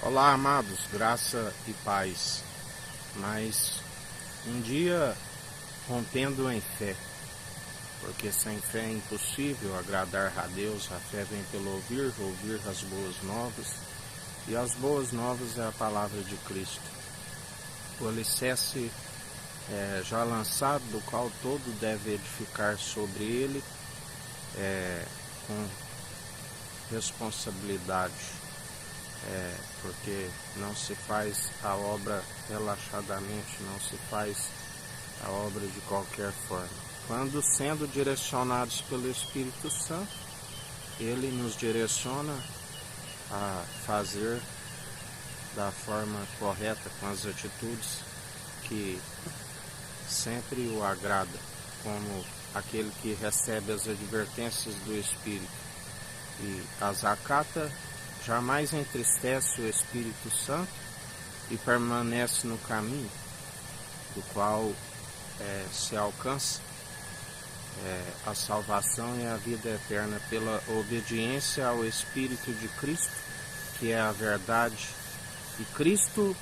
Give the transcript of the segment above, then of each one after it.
Olá, amados, graça e paz. Mas um dia rompendo em fé, porque sem fé é impossível agradar a Deus. A fé vem pelo ouvir as boas novas, e as boas novas é a palavra de Cristo. O alicerce já lançado, do qual todo deve edificar sobre ele com responsabilidade. Porque não se faz a obra relaxadamente, não se faz a obra de qualquer forma. Quando sendo direcionados pelo Espírito Santo, ele nos direciona a fazer da forma correta, com as atitudes que sempre o agrada, como aquele que recebe as advertências do Espírito e as acata, jamais entristece o Espírito Santo e permanece no caminho do qual se alcança a salvação e a vida eterna pela obediência ao Espírito de Cristo, que é a verdade. E Cristo,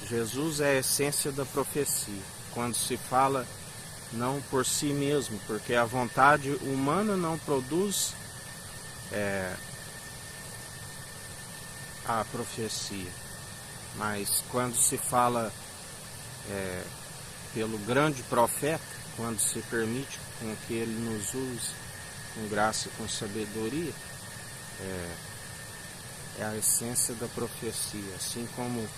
Jesus, é a essência da profecia, quando se fala não por si mesmo, porque a vontade humana não produz a profecia, mas quando se fala pelo grande profeta, quando se permite com que ele nos use com graça e com sabedoria, é a essência da profecia. Assim como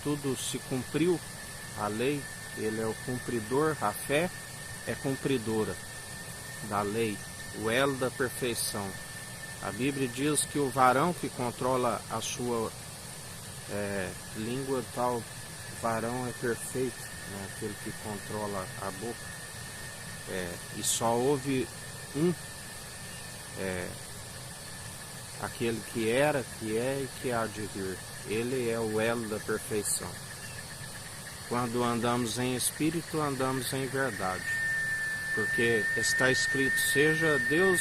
tudo se cumpriu, a lei, ele é o cumpridor, a fé é cumpridora da lei, o elo da perfeição. A Bíblia diz que o varão que controla a sua língua, tal varão é perfeito, né? Aquele que controla a boca. E só houve aquele que era, que é e que há de vir. Ele é o elo da perfeição. Quando andamos em espírito, andamos em verdade. Porque está escrito: seja Deus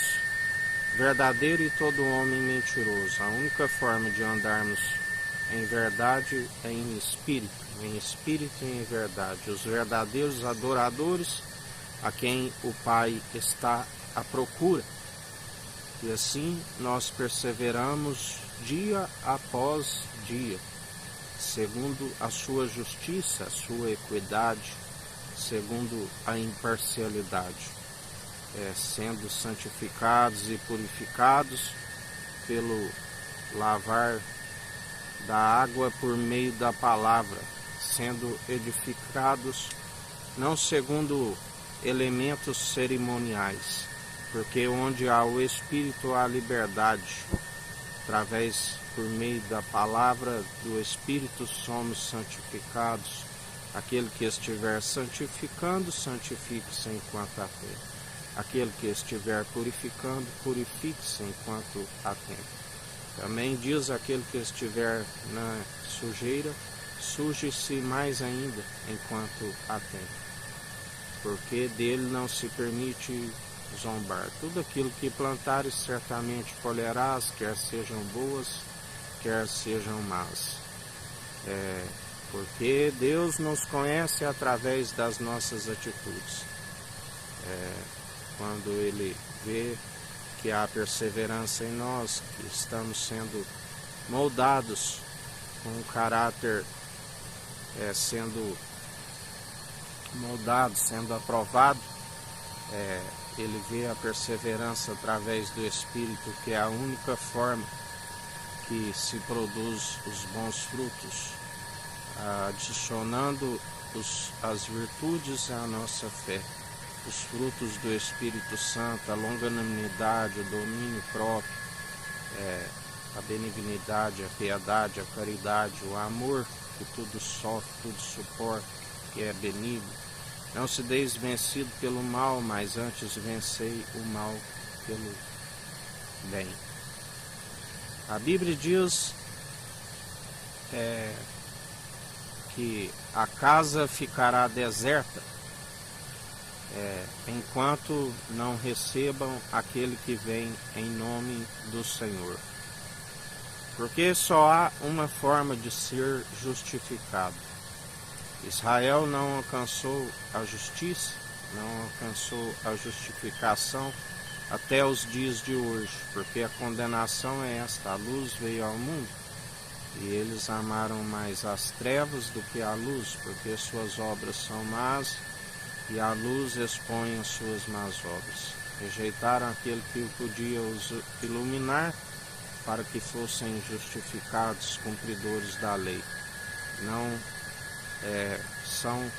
verdadeiro e todo homem mentiroso. A única forma de andarmos em verdade é em espírito e em verdade. Os verdadeiros adoradores, a quem o Pai está à procura. E assim nós perseveramos dia após dia, segundo a sua justiça, a sua equidade, segundo a imparcialidade, sendo santificados e purificados pelo lavar da água por meio da palavra, sendo edificados não segundo elementos cerimoniais, porque onde há o Espírito há liberdade. Por meio da palavra do Espírito somos santificados. Aquele que estiver santificando, santifique-se enquanto há tempo. Aquele que estiver purificando, purifique-se enquanto há tempo. Também diz: aquele que estiver na sujeira, suje-se mais ainda enquanto há tempo, porque dele não se permite zombar. Tudo aquilo que plantares certamente colherás, quer sejam boas, quer sejam más. Porque Deus nos conhece através das nossas atitudes. Quando Ele vê que há perseverança em nós, que estamos sendo moldados com o caráter sendo moldado, sendo aprovado, ele vê a perseverança através do Espírito, que é a única forma que se produz os bons frutos, adicionando as virtudes à nossa fé. Os frutos do Espírito Santo, a longanimidade, o domínio próprio, a benignidade, a piedade, a caridade, o amor, que tudo sofre, tudo suporta, que é benigno. Não se deis vencido pelo mal, mas antes vencei o mal pelo bem. A Bíblia diz que a casa ficará deserta enquanto não recebam aquele que vem em nome do Senhor. Porque só há uma forma de ser justificado. Israel não alcançou a justiça, não alcançou a justificação até os dias de hoje, porque a condenação é esta: a luz veio ao mundo e eles amaram mais as trevas do que a luz, porque suas obras são más e a luz expõe as suas más obras. Rejeitaram aquele que podia os iluminar para que fossem justificados cumpridores da lei. Não são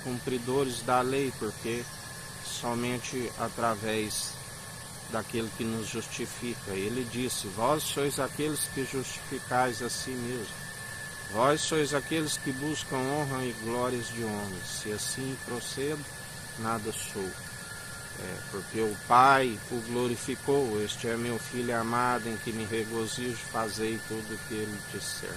cumpridores da lei, porque somente através daquele que nos justifica. Ele disse: vós sois aqueles que justificais a si mesmo. Vós sois aqueles que buscam honra e glórias de homens. Se assim procedo, nada sou. Porque o Pai o glorificou. Este é meu Filho amado, em que me regozijo, fazei tudo o que ele disser.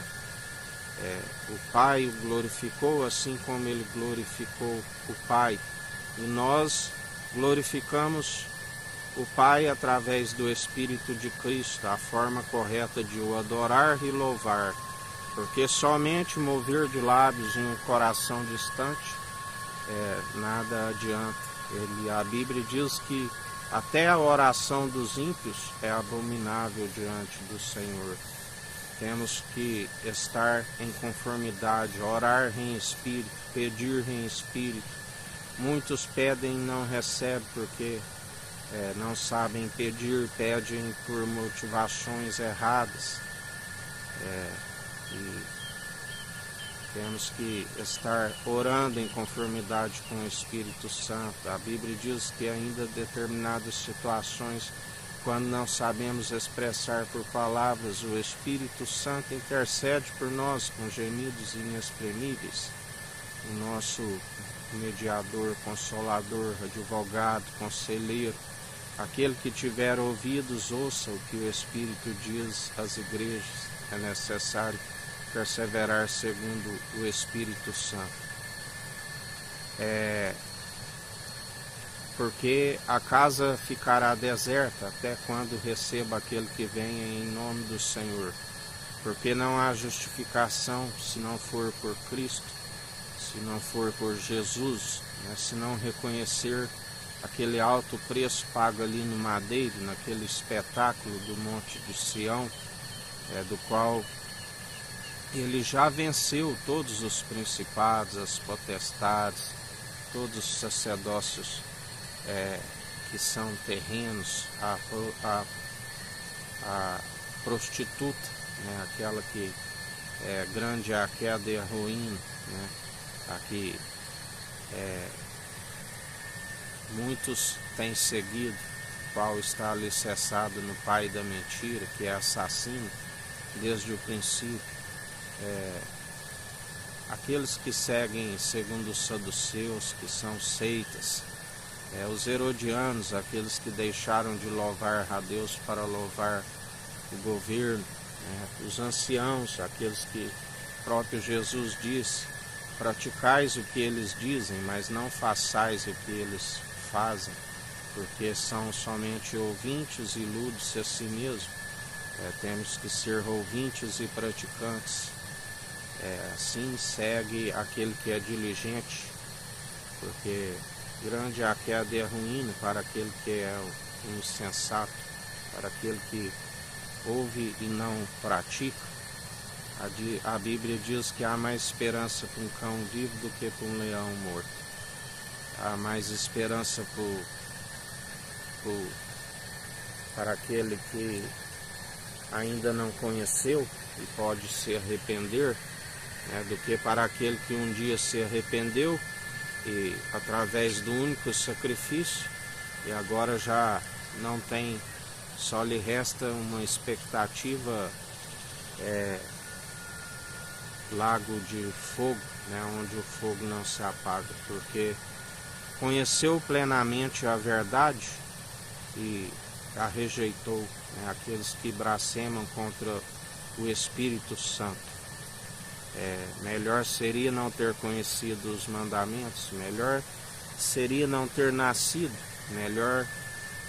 O Pai o glorificou, assim como ele glorificou o Pai. E nós glorificamos o Pai através do Espírito de Cristo, a forma correta de o adorar e louvar. Porque somente mover de lábios em um coração distante nada adianta. A Bíblia diz que até a oração dos ímpios é abominável diante do Senhor. Temos que estar em conformidade, orar em espírito, pedir em espírito. Muitos pedem e não recebem porque não sabem pedir, pedem por motivações erradas. E temos que estar orando em conformidade com o Espírito Santo. A Bíblia diz que ainda determinadas situações, quando não sabemos expressar por palavras, o Espírito Santo intercede por nós com gemidos inexprimíveis. O nosso mediador, consolador, advogado, conselheiro, aquele que tiver ouvidos, ouça o que o Espírito diz às igrejas. É necessário perseverar segundo o Espírito Santo. Porque a casa ficará deserta até quando receba aquele que venha em nome do Senhor. Porque não há justificação se não for por Cristo, se não for por Jesus, se não reconhecer aquele alto preço pago ali no madeiro, naquele espetáculo do Monte de Sião, do qual ele já venceu todos os principados, as potestades, todos os sacerdócios que são terrenos, a prostituta, aquela que é grande a queda e a ruína, aqui muitos têm seguido, qual está alicerçado no pai da mentira, que é assassino desde o princípio. Aqueles que seguem segundo os saduceus, que são seitas, os herodianos, aqueles que deixaram de louvar a Deus para louvar o governo, os anciãos, aqueles que próprio Jesus disse: praticais o que eles dizem, mas não façais o que eles fazem, porque são somente ouvintes e iludem-se a si mesmos. Temos que ser ouvintes e praticantes. Assim segue aquele que é diligente, porque grande é a queda e a ruína para aquele que é um insensato, para aquele que ouve e não pratica. A Bíblia diz que há mais esperança para um cão vivo do que para um leão morto. Há mais esperança para aquele que ainda não conheceu e pode se arrepender, do que para aquele que um dia se arrependeu e através do único sacrifício e agora já não tem, só lhe resta uma expectativa, lago de fogo, onde o fogo não se apaga, porque conheceu plenamente a verdade e a rejeitou, aqueles que blasfemam contra o Espírito Santo. Melhor seria não ter conhecido os mandamentos, melhor seria não ter nascido, melhor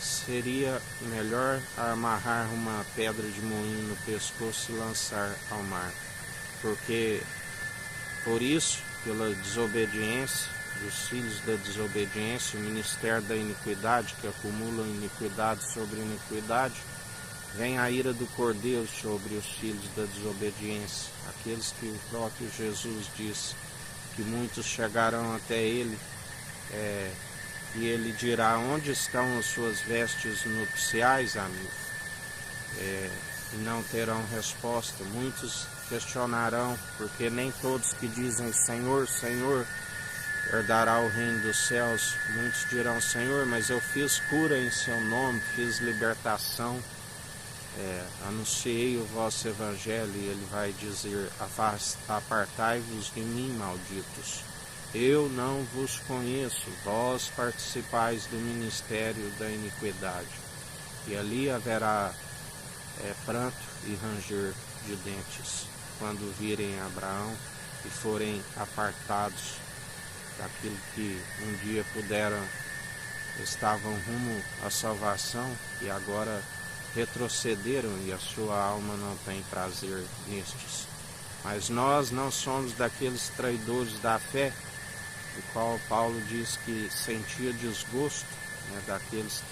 seria melhor amarrar uma pedra de moinho no pescoço e lançar ao mar. Porque, por isso, pela desobediência dos filhos da desobediência, o ministério da iniquidade, que acumula iniquidade sobre iniquidade, vem a ira do Cordeiro sobre os filhos da desobediência, aqueles que o próprio Jesus disse que muitos chegarão até ele, e ele dirá: onde estão as suas vestes nupciais, amigo? E não terão resposta. Muitos questionarão, porque nem todos que dizem Senhor, Senhor, herdará o reino dos céus. Muitos dirão: Senhor, mas eu fiz cura em seu nome, fiz libertação, anunciei o vosso evangelho. E ele vai dizer: apartai-vos de mim, malditos, eu não vos conheço, vós participais do ministério da iniquidade. E ali haverá pranto e ranger de dentes, quando virem Abraão e forem apartados daquilo que um dia estavam rumo à salvação e agora retrocederam, e a sua alma não tem prazer nestes. Mas nós não somos daqueles traidores da fé, o qual Paulo diz que sentia desgosto, daqueles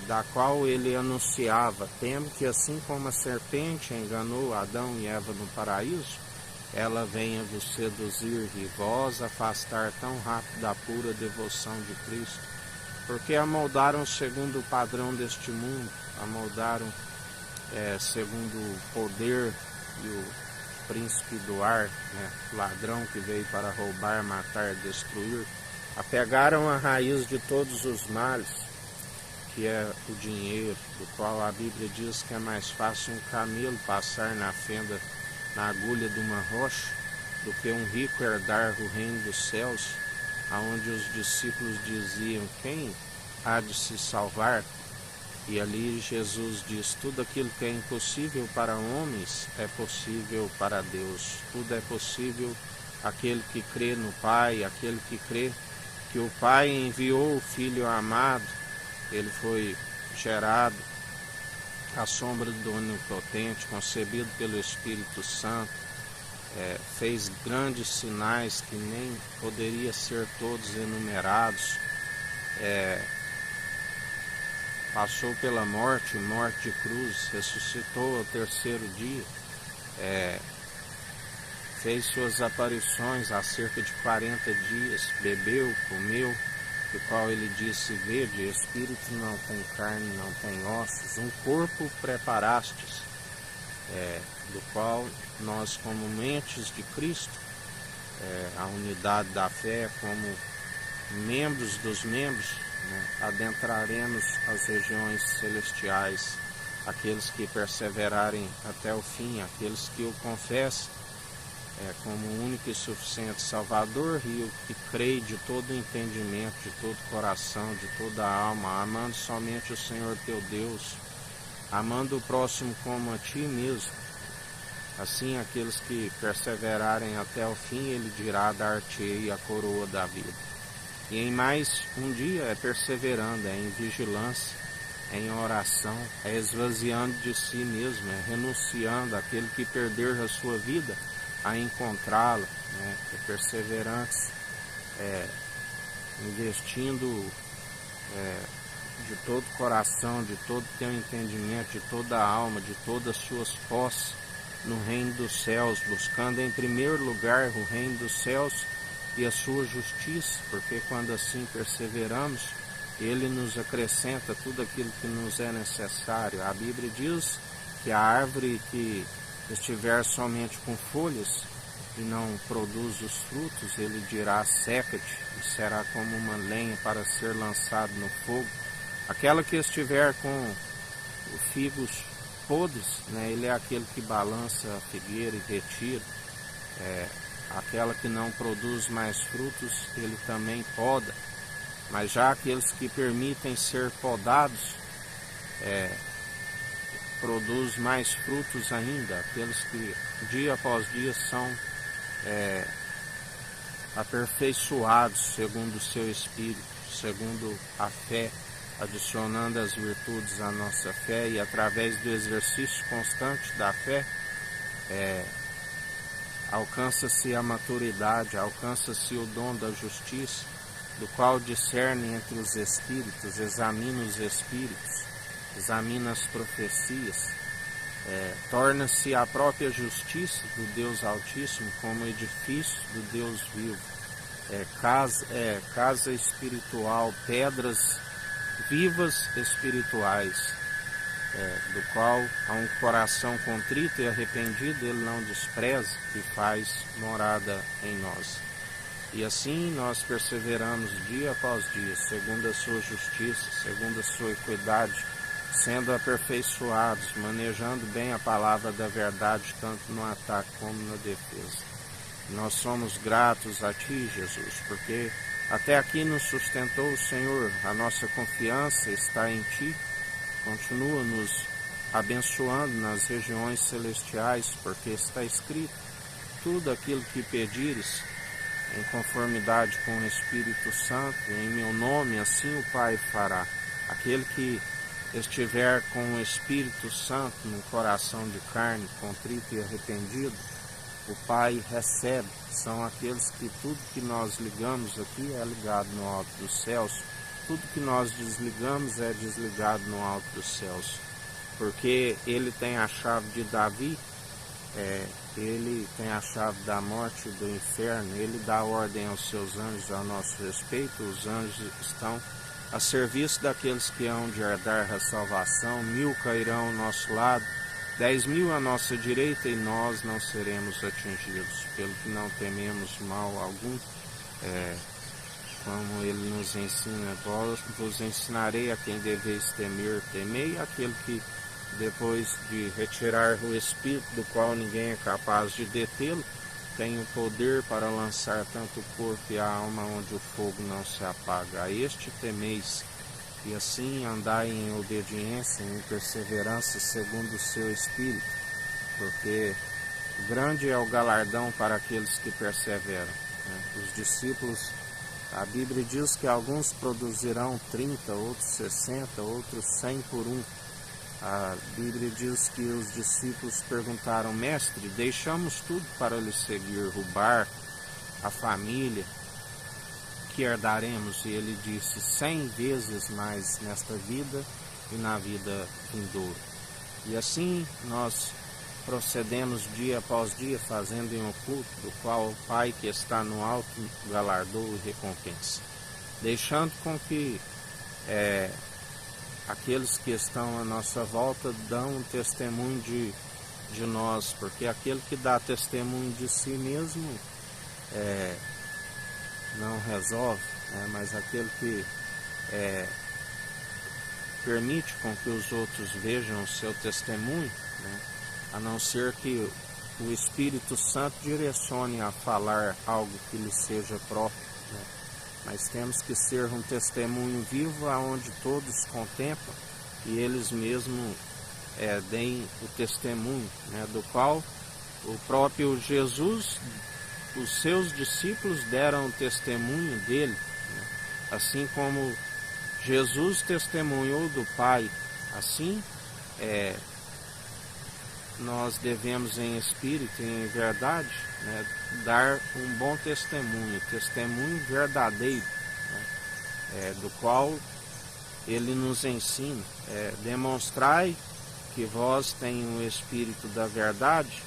da qual ele anunciava: temo que assim como a serpente enganou Adão e Eva no paraíso, ela venha vos seduzir e vós afastar tão rápido da pura devoção de Cristo. Porque amoldaram segundo o padrão deste mundo, amoldaram segundo o poder e o príncipe do ar, ladrão que veio para roubar, matar, destruir. Apegaram a raiz de todos os males, que é o dinheiro, do qual a Bíblia diz que é mais fácil um camelo passar na fenda, na agulha de uma rocha, do que um rico herdar o reino dos céus, aonde os discípulos diziam: quem há de se salvar? E ali Jesus diz: tudo aquilo que é impossível para homens é possível para Deus. Tudo é possível aquele que crê no Pai, aquele que crê que o Pai enviou o Filho amado. Ele foi gerado à sombra do Onipotente, concebido pelo Espírito Santo, fez grandes sinais que nem poderia ser todos enumerados, passou pela morte de cruz, ressuscitou ao terceiro dia, fez suas aparições há cerca de 40 dias, bebeu, comeu, do qual ele disse: vede, espírito não tem carne, não tem ossos, um corpo preparastes, do qual nós, como mentes de Cristo, a unidade da fé, como membros dos membros, adentraremos as regiões celestiais, aqueles que perseverarem até o fim, aqueles que o confessam como o único e suficiente Salvador, e o que crê de todo entendimento, de todo coração, de toda alma, amando somente o Senhor teu Deus, amando o próximo como a ti mesmo. Assim, aqueles que perseverarem até o fim, ele dirá: dar-te-ei a coroa da vida. E em mais um dia é perseverando, é em vigilância, é em oração, é esvaziando de si mesmo, é renunciando àquele que perder a sua vida, a encontrá-la, é perseverantes, investindo de todo coração, de todo teu entendimento, de toda a alma, de todas as suas posses no reino dos céus, buscando em primeiro lugar o reino dos céus e a sua justiça, porque quando assim perseveramos, ele nos acrescenta tudo aquilo que nos é necessário. A Bíblia diz que a árvore que estiver somente com folhas e não produz os frutos, ele dirá: seca-te, e será como uma lenha para ser lançado no fogo. Aquela que estiver com figos podres, ele é aquele que balança a figueira e retira. Aquela que não produz mais frutos, ele também poda. Mas já aqueles que permitem ser podados, produz mais frutos ainda. Aqueles que dia após dia são aperfeiçoados segundo o seu espírito, segundo a fé adicionando as virtudes à nossa fé, e através do exercício constante da fé, alcança-se a maturidade, alcança-se o dom da justiça, do qual discerne entre os espíritos, examina os espíritos, examina as profecias, torna-se a própria justiça do Deus Altíssimo como edifício do Deus vivo, casa espiritual, pedras vivas espirituais, do qual a um coração contrito e arrependido ele não despreza e faz morada em nós. E assim nós perseveramos dia após dia, segundo a sua justiça, segundo a sua equidade, sendo aperfeiçoados, manejando bem a palavra da verdade, tanto no ataque como na defesa. Nós somos gratos a Ti, Jesus, porque até aqui nos sustentou o Senhor, a nossa confiança está em Ti, continua nos abençoando nas regiões celestiais, porque está escrito, tudo aquilo que pedires, em conformidade com o Espírito Santo, em meu nome, assim o Pai fará. Aquele que estiver com o Espírito Santo no coração de carne, contrito e arrependido, o Pai recebe. São aqueles que tudo que nós ligamos aqui é ligado no alto dos céus, tudo que nós desligamos é desligado no alto dos céus, porque Ele tem a chave de Davi, Ele tem a chave da morte e do inferno, Ele dá ordem aos seus anjos a nosso respeito, os anjos estão a serviço daqueles que hão de herdar a salvação, 1000 cairão ao nosso lado, 10.000 à nossa direita, e nós não seremos atingidos, pelo que não tememos mal algum, como Ele nos ensina, vos ensinarei a quem deveis temer, temei aquele que, depois de retirar o Espírito, do qual ninguém é capaz de detê-lo, tem o poder para lançar tanto o corpo e a alma onde o fogo não se apaga. A este temeis, e assim andai em obediência, em perseverança, segundo o seu Espírito, porque grande é o galardão para aqueles que perseveram. Os discípulos, a Bíblia diz que alguns produzirão 30, outros 60, outros 100 por um. A Bíblia diz que os discípulos perguntaram, mestre, deixamos tudo para lhe seguir, o barco, a família, que herdaremos? E ele disse, 100 vezes mais nesta vida e na vida vindoura. E assim nós procedemos dia após dia, fazendo em oculto, do qual o Pai que está no alto galardou e recompensa, deixando com que aqueles que estão à nossa volta dão um testemunho de nós, porque aquele que dá testemunho de si mesmo não resolve, mas aquele que permite com que os outros vejam o seu testemunho, a não ser que o Espírito Santo direcione a falar algo que lhe seja próprio, mas temos que ser um testemunho vivo aonde todos contemplam e eles mesmos deem o testemunho, do qual o próprio Jesus, os seus discípulos deram testemunho dele, assim como Jesus testemunhou do Pai, assim nós devemos em espírito e em verdade dar um bom testemunho, testemunho verdadeiro, do qual ele nos ensina, demonstrai que vós tendes o Espírito da verdade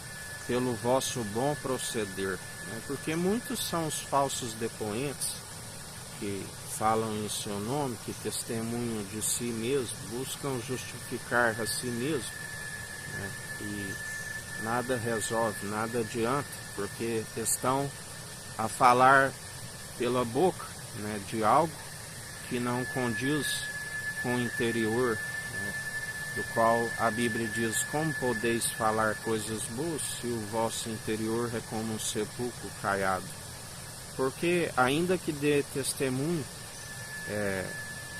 pelo vosso bom proceder, porque muitos são os falsos depoentes que falam em seu nome, que testemunham de si mesmo, buscam justificar a si mesmo, e nada resolve, nada adianta, porque estão a falar pela boca de algo que não condiz com o interior, do qual a Bíblia diz, como podeis falar coisas boas se o vosso interior é como um sepulcro caiado? Porque ainda que dê testemunho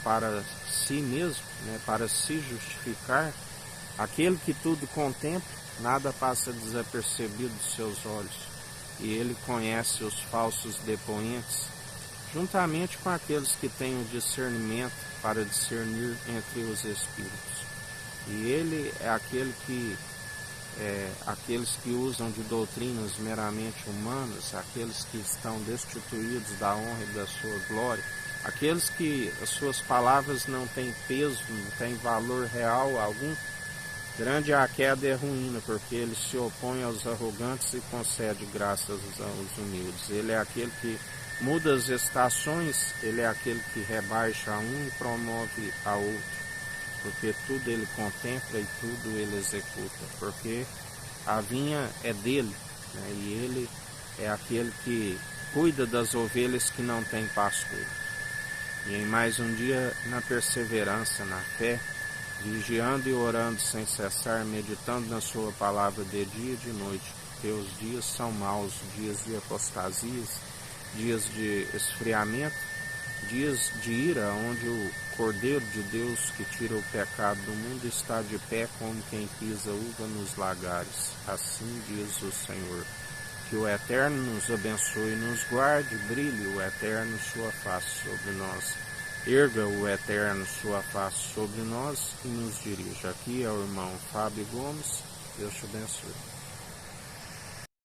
para si mesmo, para se justificar, aquele que tudo contempla, nada passa desapercebido dos seus olhos, e ele conhece os falsos depoentes juntamente com aqueles que têm o discernimento para discernir entre os espíritos. E ele é aqueles que usam de doutrinas meramente humanas, aqueles que estão destituídos da honra e da sua glória, aqueles que as suas palavras não têm peso, não têm valor real algum. Grande é a queda e a ruína, porque ele se opõe aos arrogantes e concede graças aos humildes. Ele é aquele que muda as estações, ele é aquele que rebaixa a um e promove a outro, porque tudo ele contempla e tudo ele executa, porque a vinha é dele, né? E ele é aquele que cuida das ovelhas que não têm pastor. E em mais um dia, na perseverança, na fé, vigiando e orando sem cessar, meditando na sua palavra de dia e de noite, porque os dias são maus, dias de apostasias, dias de esfriamento, dias de ira, onde o Cordeiro de Deus que tira o pecado do mundo está de pé como quem pisa uva nos lagares. Assim diz o Senhor. Que o Eterno nos abençoe e nos guarde, brilhe o Eterno sua face sobre nós. Erga o Eterno sua face sobre nós e nos dirija. Aqui é o irmão Fábio Gomes. Deus te abençoe.